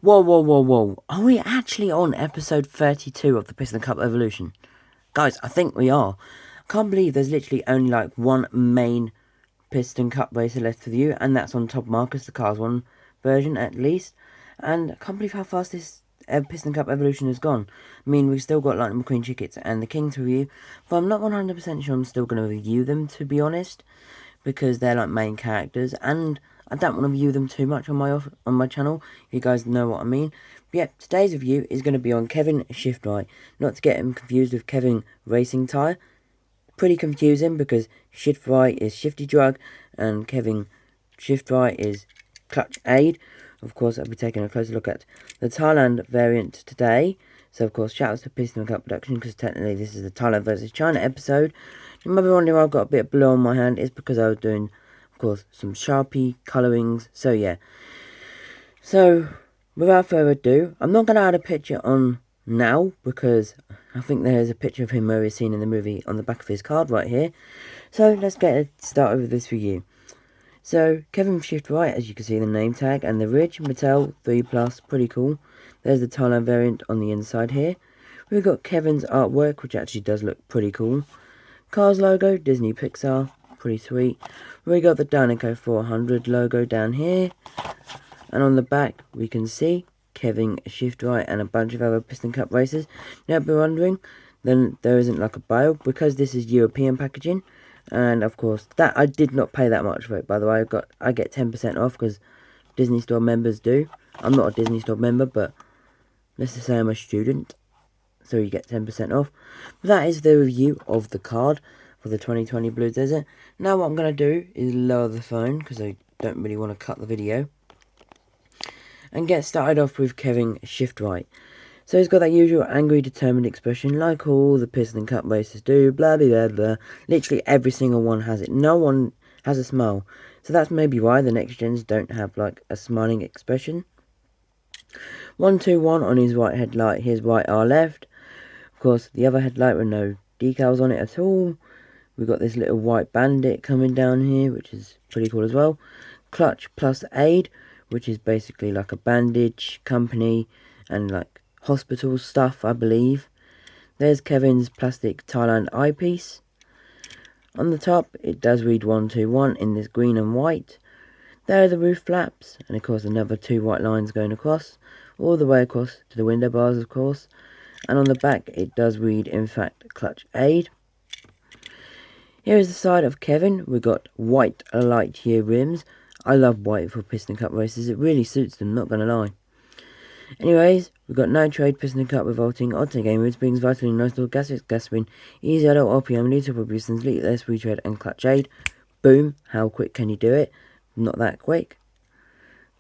Whoa, whoa, whoa, whoa. Are we actually on episode 32 of the Piston Cup Evolution? Guys, I think we are. I can't believe there's literally only like one main Piston Cup racer left for you, and that's on Top Marcus, the Cars 1 version at least. And I can't believe how fast this Piston Cup Evolution has gone. I mean, we've still got Lightning McQueen tickets and the King to review, but I'm not 100% sure I'm still going to review them, to be honest, because they're like main characters, and I don't want to review them too much on my channel, if you guys know what I mean. But yeah, today's review is going to be on Kevin Shiftright, not to get him confused with Kevin Racing Tyre. Pretty confusing because Shiftright is Shifty Drug and Kevin Shiftright is Clutch Aid. Of course, I'll be taking a closer look at the Thailand variant today. So, of course, shout out to Piston Cup Production, because technically this is the Thailand versus China episode. You might be wondering why I've got a bit of blue on my hand. It's because I was doing, of course, some Sharpie colorings. So, yeah. So, without further ado, I'm not going to add a picture on now, because I think there's a picture of him where he's seen in the movie on the back of his card right here. So, let's get started with this review. So, Kevin Shiftright, as you can see the name tag, and the Ridge, Mattel 3+, pretty cool. There's the Thailand variant on the inside here. We've got Kevin's artwork, which actually does look pretty cool. Cars logo, Disney Pixar, pretty sweet. We got the Danico 400 logo down here. And on the back, we can see Kevin Shiftright and a bunch of other Piston Cup racers. Now, if you're wondering, then there isn't like a bio, because this is European packaging. And of course, that I did not pay that much for it, by the way. I get 10% off, because Disney Store members do. I'm not a Disney Store member, but let's just say I'm a student, so you get 10% off. But that is the review of the card for the 2020 Blue Desert. Now what I'm going to do is lower the phone, because I don't really want to cut the video, and get started off with Kevin Shiftright. So he's got that usual angry, determined expression, like all the Piston Cup racers do, blah, blah, blah, blah. Literally every single one has it. No one has a smile. So that's maybe why the next gens don't have, like, a smiling expression. 121 on his right headlight, his right, our left. Of course, the other headlight with no decals on it at all. We've got this little white bandit coming down here, which is pretty cool as well. Clutch plus Aid, which is basically like a bandage company and, like, hospital stuff, I believe. There's Kevin's plastic Thailand eyepiece. On the top, it does read 121 in this green and white. There are the roof flaps, and of course another two white lines going across, all the way across to the window bars, of course. And on the back, it does read, in fact, Clutch Aid. Here is the side of Kevin. We've got white Lightyear rims. I love white for Piston Cup races. It really suits them, not going to lie. Anyways, we've got Nitrate, Piston Cup Revolting, Odd Game Mood Springs, Vitally Nice Little Gas Spin, Easy Auto, RPM, Lead Super Pistons, Lead Less, Retread, and Clutch Aid. Boom. How quick can you do it? Not that quick.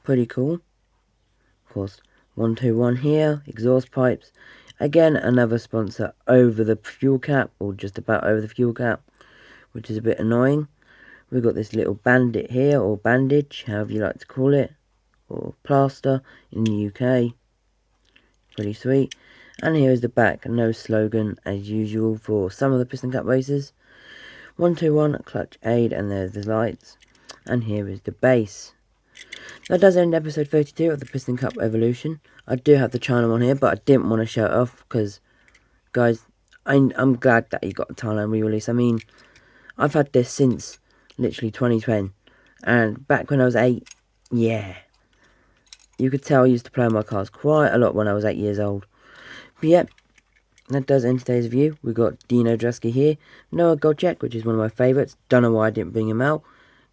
Pretty cool. Of course, 121 here, exhaust pipes. Again, another sponsor over the fuel cap, or just about over the fuel cap, which is a bit annoying. We've got this little bandit here, or bandage, however you like to call it, or plaster in the UK. Pretty sweet. And here is the back, no slogan as usual for some of the Piston Cup races. 121 Clutch Aid, and there's the lights. And here is the base. That does end episode 32 of the Piston Cup Evolution. I do have the China one here, but I didn't want to show it off because, guys, I'm glad that you got the Thailand re-release. I mean, I've had this since literally 2010, and back when I was 8, yeah, you could tell I used to play on my cars quite a lot when I was 8 years old. But yep, that does end today's review. We've got Dino Dresky here, Noah Godchek, which is one of my favourites. Don't know why I didn't bring him out,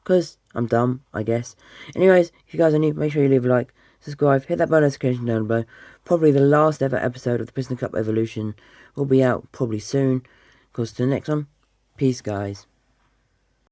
because I'm dumb, I guess. Anyways, if you guys are new, make sure you leave a like, subscribe, hit that bell notification down below. Probably the last ever episode of the Piston Cup Evolution will be out probably soon. Of course, to the next one, peace guys.